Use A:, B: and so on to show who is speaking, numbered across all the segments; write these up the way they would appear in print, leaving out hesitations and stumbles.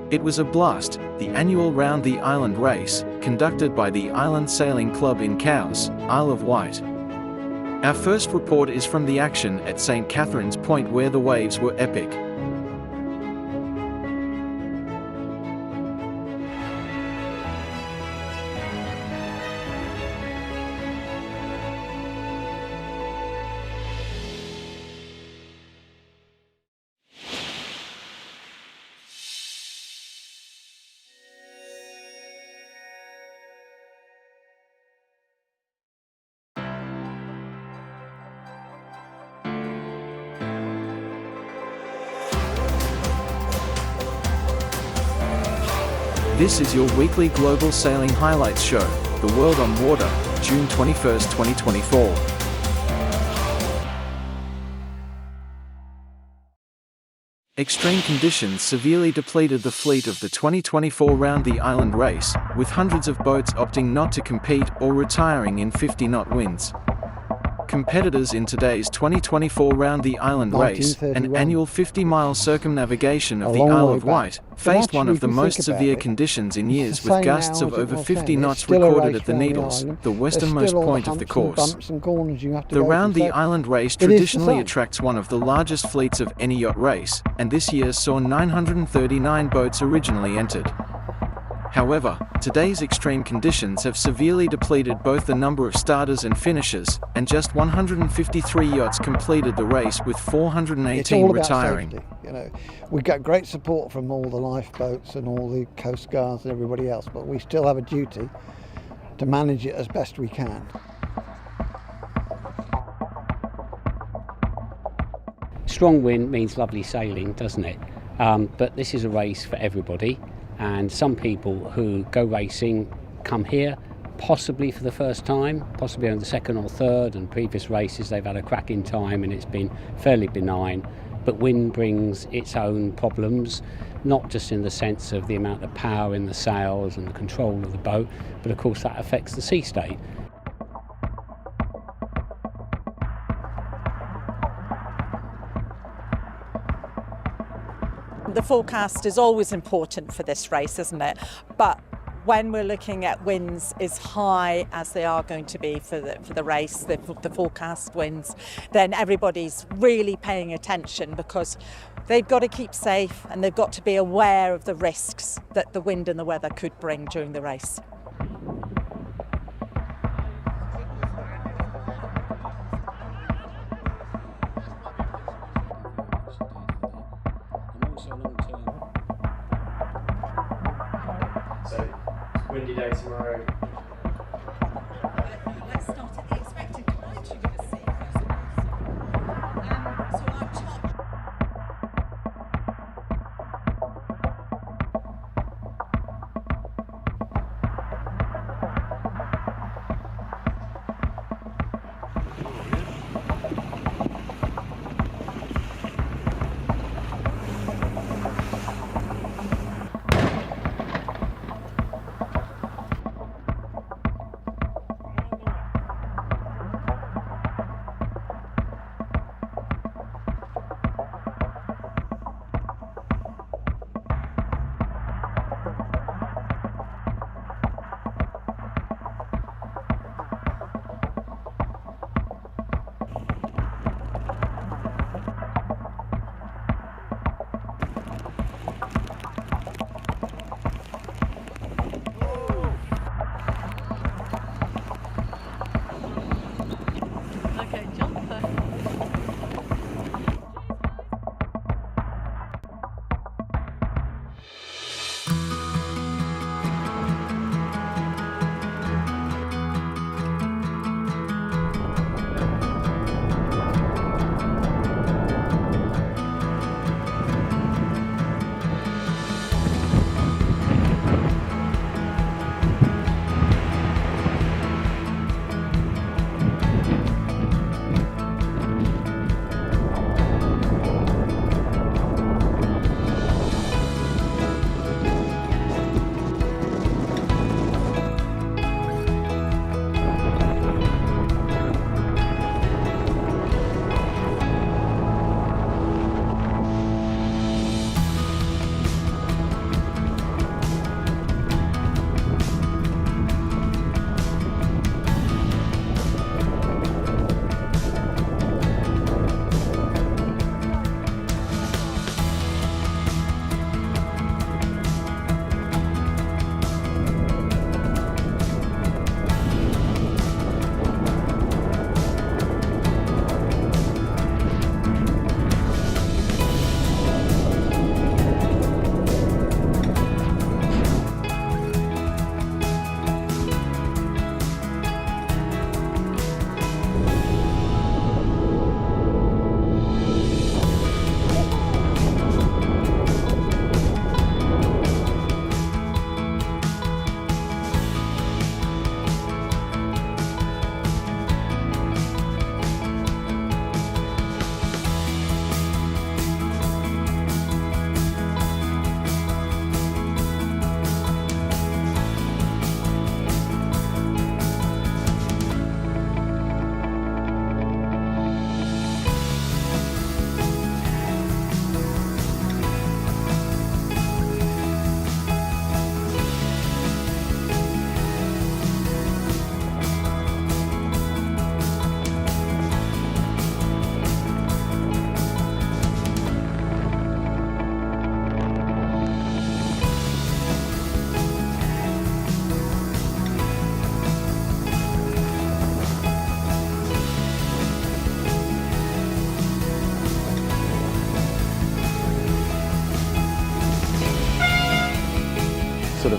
A: It was a blast, the annual Round the Island race, conducted by the Island Sailing Club in Cowes, Isle of Wight. Our first report is from the action at St. Catherine's Point, where the waves were epic. This is your weekly global sailing highlights show, The World on Water, June 21, 2024. Extreme conditions severely depleted the fleet of the 2024 Round the Island race, with hundreds of boats opting not to compete or retiring in 50-knot winds. Competitors in today's 2024 Round the Island race, an annual 50-mile circumnavigation of the Isle of Wight, faced one of the most severe conditions in years, with gusts of over 50 knots recorded at the Needles, the westernmost point of the course. The Round the Island race traditionally attracts one of the largest fleets of any yacht race, and this year saw 939 boats originally entered. However, today's extreme conditions have severely depleted both the number of starters and finishers, and just 153 yachts completed the race, with 418 retiring.
B: Safety, we get great support from all the lifeboats and all the coast guards and everybody else, but we still have a duty to manage it as best we can.
C: Strong wind means lovely sailing, doesn't it? But this is a race for everybody. And some people who go racing come here possibly for the first time, possibly on the second or third, and previous races they've had a cracking time and it's been fairly benign. But wind brings its own problems, not just in the sense of the amount of power in the sails and the control of the boat, but of course that affects the sea state.
D: The forecast is always important for this race, isn't it? But when we're looking at winds as high as they are going to be for the race, the forecast winds, then everybody's really paying attention, because they've got to keep safe and they've got to be aware of the risks that the wind and the weather could bring during the race.
E: So, windy day tomorrow.
D: Let's start at the expected climate you're going to see. So our top.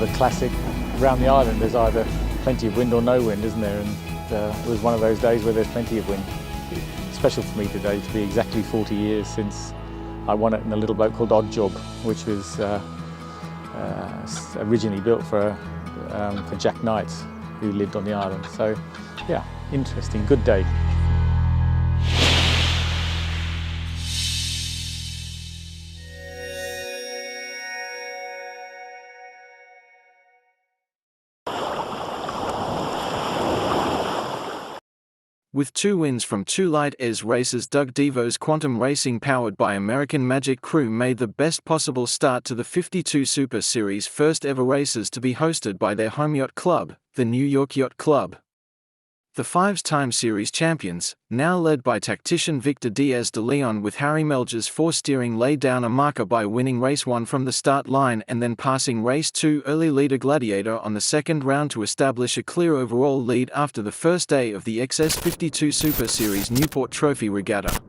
F: of the classic, around the island there's either plenty of wind or no wind, isn't there? And it was one of those days where there's plenty of wind. Special for me today to be exactly 40 years since I won it in a little boat called Odd Job, which was originally built for Jack Knight, who lived on the island. So yeah, interesting, good day.
A: With 2 wins from 2 light airs races, Doug Devoe's Quantum Racing powered by American Magic crew made the best possible start to the 52 Super Series first ever races to be hosted by their home yacht club, the New York Yacht Club. The 5-time series champions, now led by tactician Victor Diaz de Leon with Harry Melger's 4 steering, laid down a marker by winning race 1 from the start line and then passing race 2 early leader Gladiator on the second round to establish a clear overall lead after the first day of the XS52 Super Series Newport Trophy Regatta.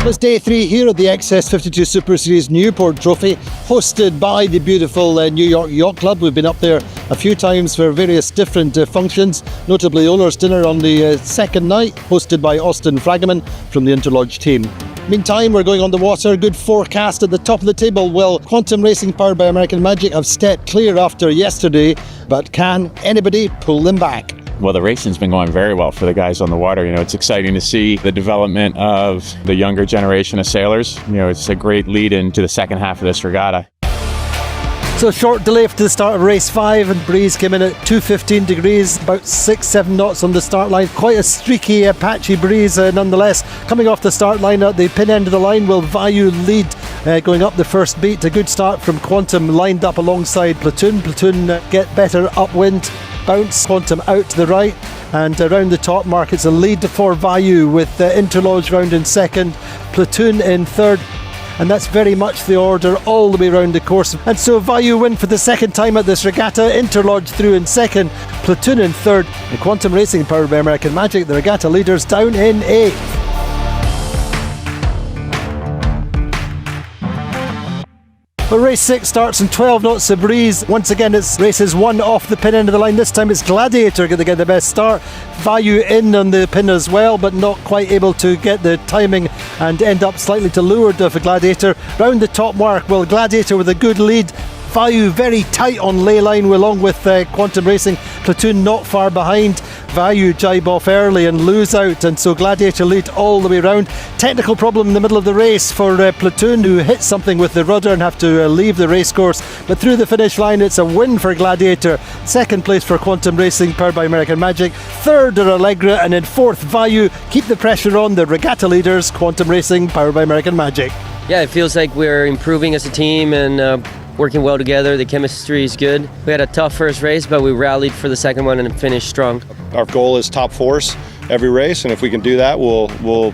B: It's day 3 here at the XS52 Super Series Newport Trophy, hosted by the beautiful New York Yacht Club. We've been up there a few times for various different functions, notably Owner's Dinner on the second night, hosted by Austin Fragaman from the Interlodge team. Meantime, we're going on the water. Good forecast at the top of the table. Well, Quantum Racing powered by American Magic have stepped clear after yesterday, but can anybody pull them back?
G: Well, the racing's been going very well for the guys on the water. You know, it's exciting to see the development of the younger generation of sailors. You know, it's a great lead into the second half of this regatta.
B: So short delay to the start of race 5, and breeze came in at 215 degrees, about 6-7 knots on the start line. Quite a streaky, patchy breeze nonetheless. Coming off the start line at the pin end of the line will Vayu lead going up the first beat. A good start from Quantum, lined up alongside Platoon. Platoon get better upwind. Bounce Quantum out to the right, and around the top mark it's a lead for Vayu with Interlodge round in second, Platoon in third, and that's very much the order all the way around the course. And so Vayu win for the second time at this regatta, Interlodge through in second, Platoon in third, and Quantum Racing powered by American Magic, the regatta leaders, down in 8th. But race 6 starts in 12 knots of breeze. Once again, it's races 1 off the pin end of the line. This time it's Gladiator going to get the best start. Vayu in on the pin as well, but not quite able to get the timing and end up slightly to leeward of Gladiator. Round the top mark, well, Gladiator with a good lead. Vayu very tight on ley line along with Quantum Racing. Platoon not far behind. Vayu jibe off early and lose out, and so Gladiator lead all the way round. Technical problem in the middle of the race for Platoon, who hit something with the rudder and have to leave the race course, but through the finish line it's a win for Gladiator. Second place for Quantum Racing powered by American Magic. Third are Allegra, and in fourth Vayu. Keep the pressure on the regatta leaders, Quantum Racing powered by American Magic.
H: Yeah, it feels like we're improving as a team and working well together. The chemistry is good. We had a tough first race, but we rallied for the second one and finished strong.
I: Our goal is top fours every race, and if we can do that, we'll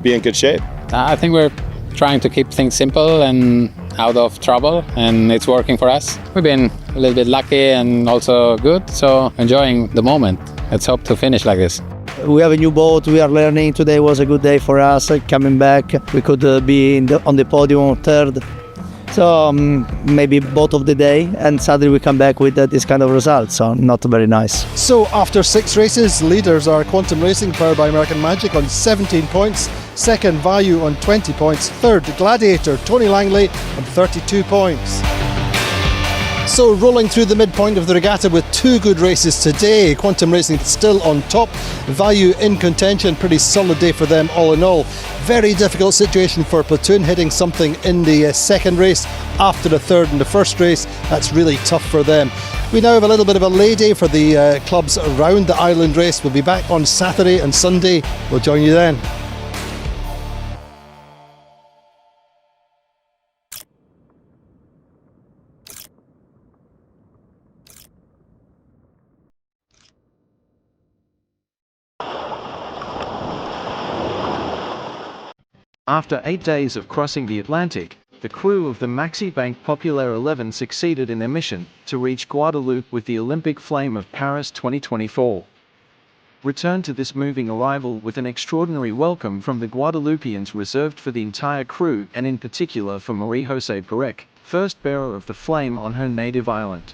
I: be in good shape.
J: I think we're trying to keep things simple and out of trouble, and it's working for us. We've been a little bit lucky and also good, so enjoying the moment. Let's hope to finish like this.
K: We have a new boat, we are learning. Today was a good day for us, coming back. We could be on the podium third. So maybe both of the day, and suddenly we come back with this kind of result, so not very nice.
B: So after 6 races, leaders are Quantum Racing powered by American Magic on 17 points, second Vayu on 20 points, third Gladiator Tony Langley on 32 points. So rolling through the midpoint of the regatta with 2 good races today. Quantum Racing still on top, Vayu in contention, pretty solid day for them all in all. Very difficult situation for Platoon, hitting something in the second race after the third in the first race. That's really tough for them. We now have a little bit of a lay day for the clubs around the island race. We'll be back on Saturday and Sunday. We'll join you then.
A: After 8 days of crossing the Atlantic, the crew of the Maxi Bank Populaire 11 succeeded in their mission to reach Guadeloupe with the Olympic flame of Paris 2024. Returned to this moving arrival with an extraordinary welcome from the Guadeloupeans reserved for the entire crew and in particular for Marie-José Perec, first bearer of the flame on her native island.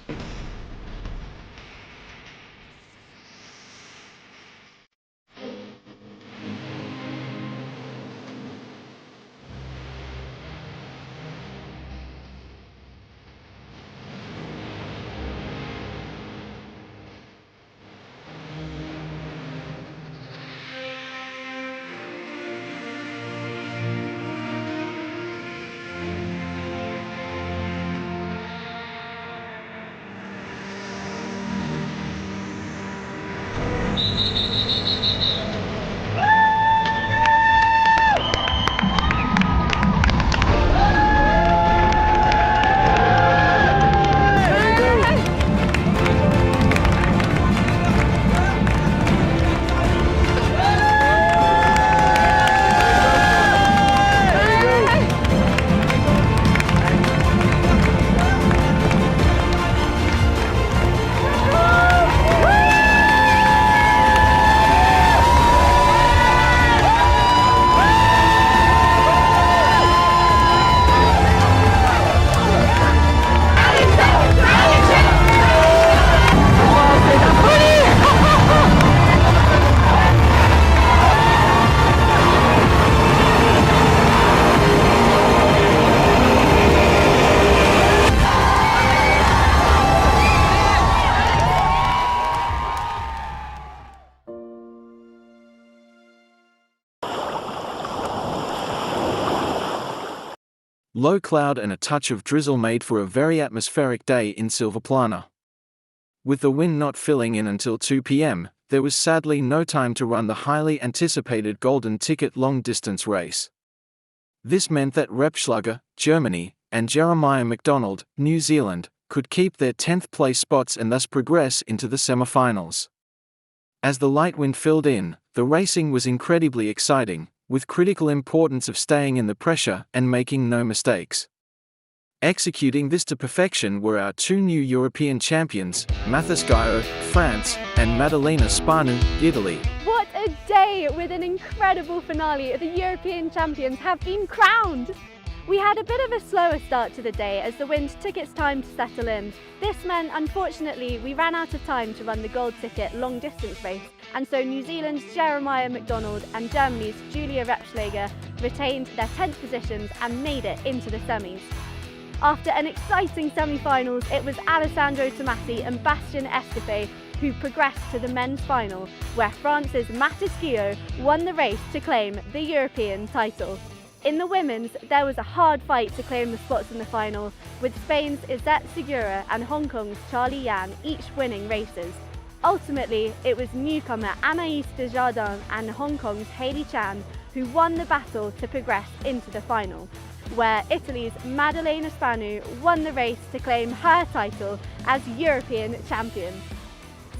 A: Low cloud and a touch of drizzle made for a very atmospheric day in Silvaplana. With the wind not filling in until 2 p.m., there was sadly no time to run the highly anticipated golden ticket long-distance race. This meant that Repschlager, Germany, and Jeremiah McDonald, New Zealand, could keep their 10th place spots and thus progress into the semi-finals. As the light wind filled in, the racing was incredibly exciting, with critical importance of staying in the pressure and making no mistakes. Executing this to perfection were our two new European champions, Mathis Gaillard, France, and Maddalena Spanu, Italy.
L: What a day with an incredible finale. The European champions have been crowned. We had a bit of a slower start to the day as the wind took its time to settle in. This meant, unfortunately, we ran out of time to run the gold ticket long distance race, and so New Zealand's Jeremiah McDonald and Germany's Julia Repschlager retained their 10th positions and made it into the semis. After an exciting semi-finals, it was Alessandro Tomasi and Bastien Estefé who progressed to the men's final, where France's Mathis Gaillard won the race to claim the European title. In the women's, there was a hard fight to claim the spots in the final, with Spain's Izette Segura and Hong Kong's Charlie Yan each winning races. Ultimately, it was newcomer Anaïs Desjardins and Hong Kong's Hailey Chan who won the battle to progress into the final, where Italy's Maddalena Spanu won the race to claim her title as European champion.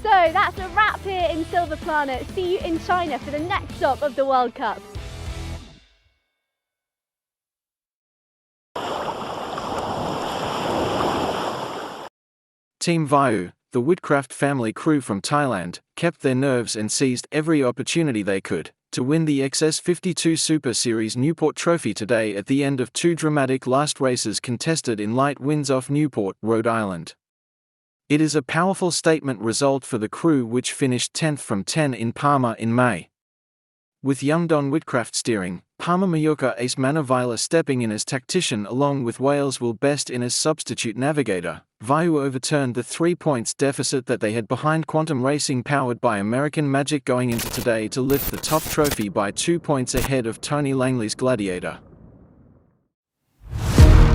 L: So that's a wrap here in Silvaplana. See you in China for the next stop of the World Cup.
A: Team Vayu, the Woodcraft family crew from Thailand, kept their nerves and seized every opportunity they could to win the XS52 Super Series Newport Trophy today at the end of two dramatic last races contested in light winds off Newport, Rhode Island. It is a powerful statement result for the crew, which finished 10th from 10 in Palma in May. With young Don Woodcraft steering, Palma Mallorca ace Manavila stepping in as tactician along with Wales Will Best in as substitute navigator, Vayu overturned the 3 points deficit that they had behind Quantum Racing powered by American Magic going into today to lift the top trophy by 2 points ahead of Tony Langley's Gladiator.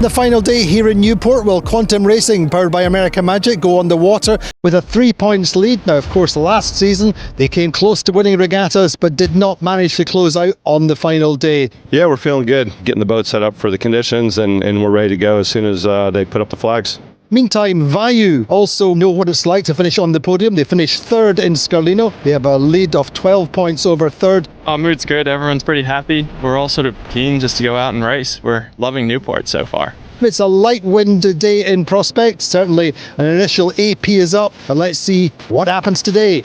B: The final day here in Newport will Quantum Racing, powered by American Magic, go on the water with a 3 points lead. Now, of course, last season they came close to winning regattas but did not manage to close out on the final day.
I: Yeah, we're feeling good, getting the boat set up for the conditions, and we're ready to go as soon as they put up the flags.
B: Meantime, Vayu also know what it's like to finish on the podium. They finished third in Scarlino. They have a lead of 12 points over third.
E: Our mood's good, everyone's pretty happy. We're all sort of keen just to go out and race. We're loving Newport so far.
B: It's a light wind day in prospect. Certainly an initial AP is up, and let's see what happens today.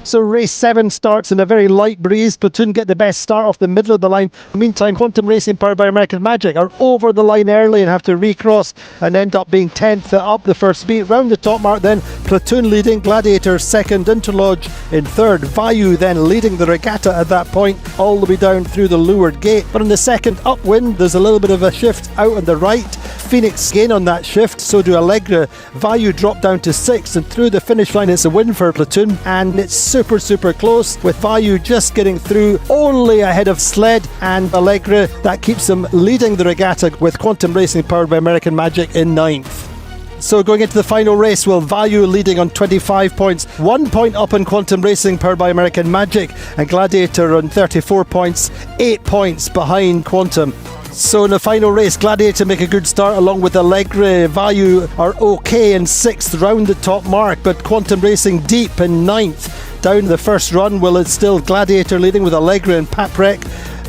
B: So race 7 starts in a very light breeze. Platoon get the best start off the middle of the line. Meantime, Quantum Racing, powered by American Magic, are over the line early and have to recross and end up being 10th up the first beat. Round the top mark then, Platoon leading, Gladiator second, Interlodge in third, Vayu then leading the regatta at that point, all the way down through the leeward gate. But in the second upwind, there's a little bit of a shift out on the right. Phoenix gain on that shift, so do Allegra. Vayu drop down to 6th, and through the finish line it's a win for Platoon, and it's super close, with Vayu just getting through only ahead of Sled and Allegra. That keeps them leading the regatta, with Quantum Racing powered by American Magic in 9th. So going into the final race, well, Vayu leading on 25 points, 1 point up in Quantum Racing powered by American Magic, and Gladiator on 34 points, 8 points behind Quantum. So in the final race, Gladiator make a good start along with Allegra. Vayu are okay in 6th, round the top mark, but Quantum Racing deep in 9th. Down the first run, well, it's still Gladiator leading with Allegra and Paprec.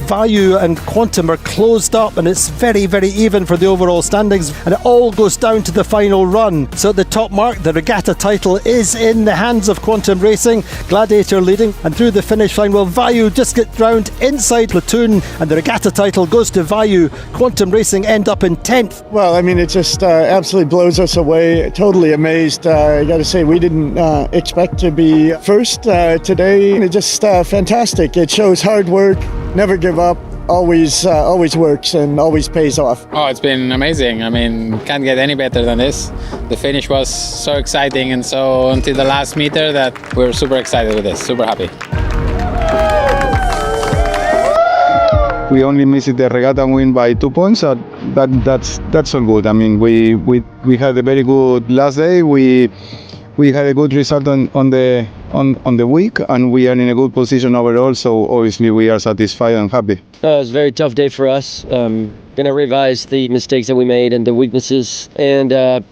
B: Vayu and Quantum are closed up, and it's very even for the overall standings, and it all goes down to the final run. So at the top mark, the regatta title is in the hands of Quantum Racing, Gladiator leading, and through the finish line, well, Vayu just get round inside Platoon, and the regatta title goes to Vayu. Quantum Racing end up in 10th.
M: Well, I mean, it just absolutely blows us away. Totally amazed. I got to say, we didn't expect to be first today. It's just fantastic. It shows hard work, never give up, always works and always pays off.
J: Oh, it's been amazing. I mean, can't get any better than this. The finish was so exciting, and so until the last meter that we're super excited with this, super happy.
N: We only missed the regatta win by 2 points. That's all good. I mean, we had a very good last day. We had a good result on the week, and we are in a good position overall, so obviously we are satisfied and happy.
H: It was a very tough day for us. Gonna revise the mistakes that we made and the weaknesses, and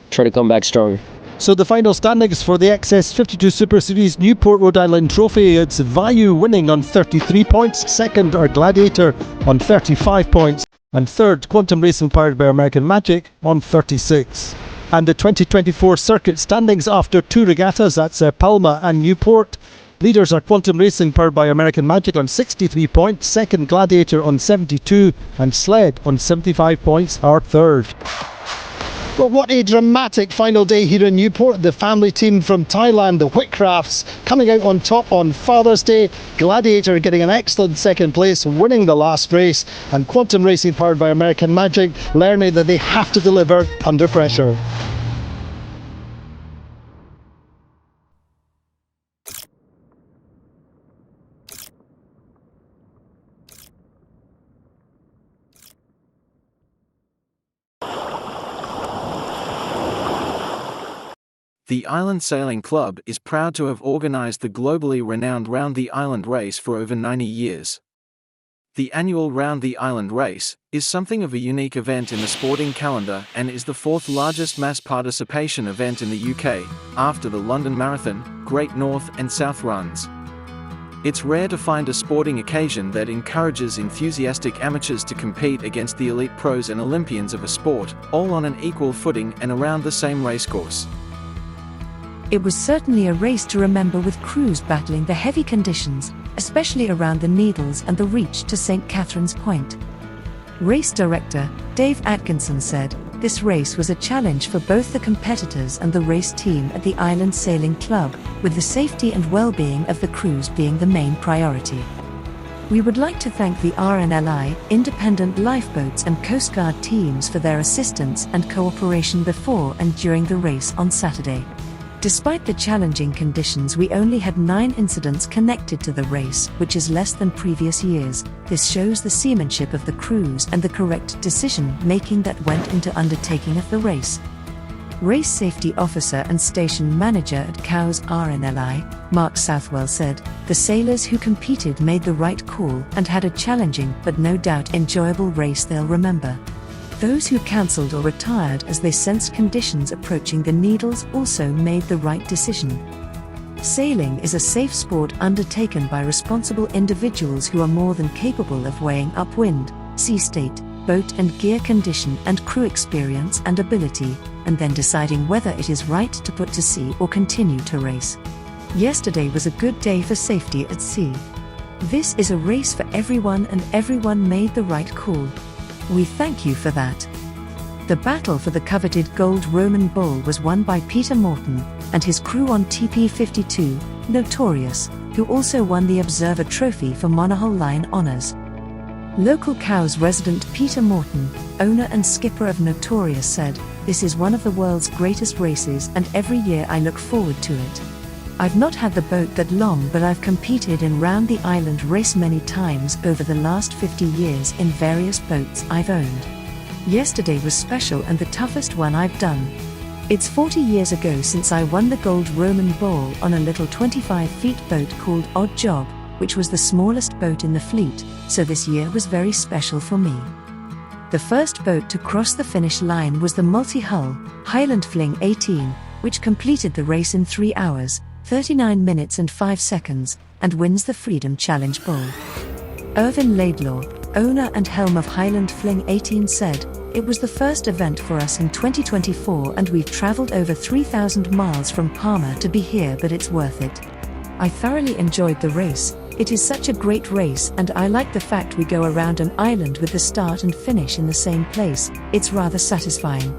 H: try to come back stronger.
B: So the final standings for the XS52 Super Series Newport Rhode Island Trophy, it's Vayu winning on 33 points, second are Gladiator on 35 points, and third Quantum Racing powered by American Magic on 36. And the 2024 circuit standings after 2 regattas, that's Palma and Newport. Leaders are Quantum Racing powered by American Magic on 63 points, second Gladiator on 72, and Sled on 75 points are third. But what a dramatic final day here in Newport. The family team from Thailand, the Whitcrafts, coming out on top on Father's Day. Gladiator getting an excellent second place, winning the last race, and Quantum Racing powered by American Magic learning that they have to deliver under pressure.
A: The Island Sailing Club is proud to have organized the globally renowned Round the Island race for over 90 years. The annual Round the Island race is something of a unique event in the sporting calendar and is the 4th largest mass participation event in the UK, after the London Marathon, Great North and South runs. It's rare to find a sporting occasion that encourages enthusiastic amateurs to compete against the elite pros and Olympians of a sport, all on an equal footing and around the same racecourse.
O: It was certainly a race to remember, with crews battling the heavy conditions, especially around the Needles and the reach to St. Catherine's Point. Race director Dave Atkinson said, "This race was a challenge for both the competitors and the race team at the Island Sailing Club, with the safety and well-being of the crews being the main priority. We would like to thank the RNLI, independent lifeboats and Coast Guard teams for their assistance and cooperation before and during the race on Saturday. Despite the challenging conditions, we only had 9 incidents connected to the race, which is less than previous years. This shows the seamanship of the crews and the correct decision-making that went into undertaking of the race." Race Safety Officer and Station Manager at COWS RNLI, Mark Southwell said, "The sailors who competed made the right call and had a challenging but no doubt enjoyable race they'll remember. Those who cancelled or retired as they sensed conditions approaching the Needles also made the right decision. Sailing is a safe sport undertaken by responsible individuals who are more than capable of weighing up wind, sea state, boat and gear condition and crew experience and ability, and then deciding whether it is right to put to sea or continue to race. Yesterday was a good day for safety at sea. This is a race for everyone and everyone made the right call. We thank you for that. The battle for the coveted gold Roman bull was won by Peter Morton and his crew on TP52, Notorious, who also won the Observer Trophy for Monohull Line honours. Local Cows resident Peter Morton, owner and skipper of Notorious, said, "This is one of the world's greatest races and every year I look forward to it. I've not had the boat that long, but I've competed in round the island race many times over the last 50 years in various boats I've owned. Yesterday was special and the toughest one I've done. It's 40 years ago since I won the gold Roman bull on a little 25-feet boat called Odd Job, which was the smallest boat in the fleet, so this year was very special for me." The first boat to cross the finish line was the multi-hull Highland Fling 18, which completed the race in 3 hours, 39 minutes and 5 seconds, and wins the Freedom Challenge Bull. Irvin Laidlaw, owner and helm of Highland Fling 18, said, "It was the first event for us in 2024 and we've travelled over 3,000 miles from Palma to be here, but it's worth it. I thoroughly enjoyed the race. It is such a great race and I like the fact we go around an island with the start and finish in the same place. It's rather satisfying."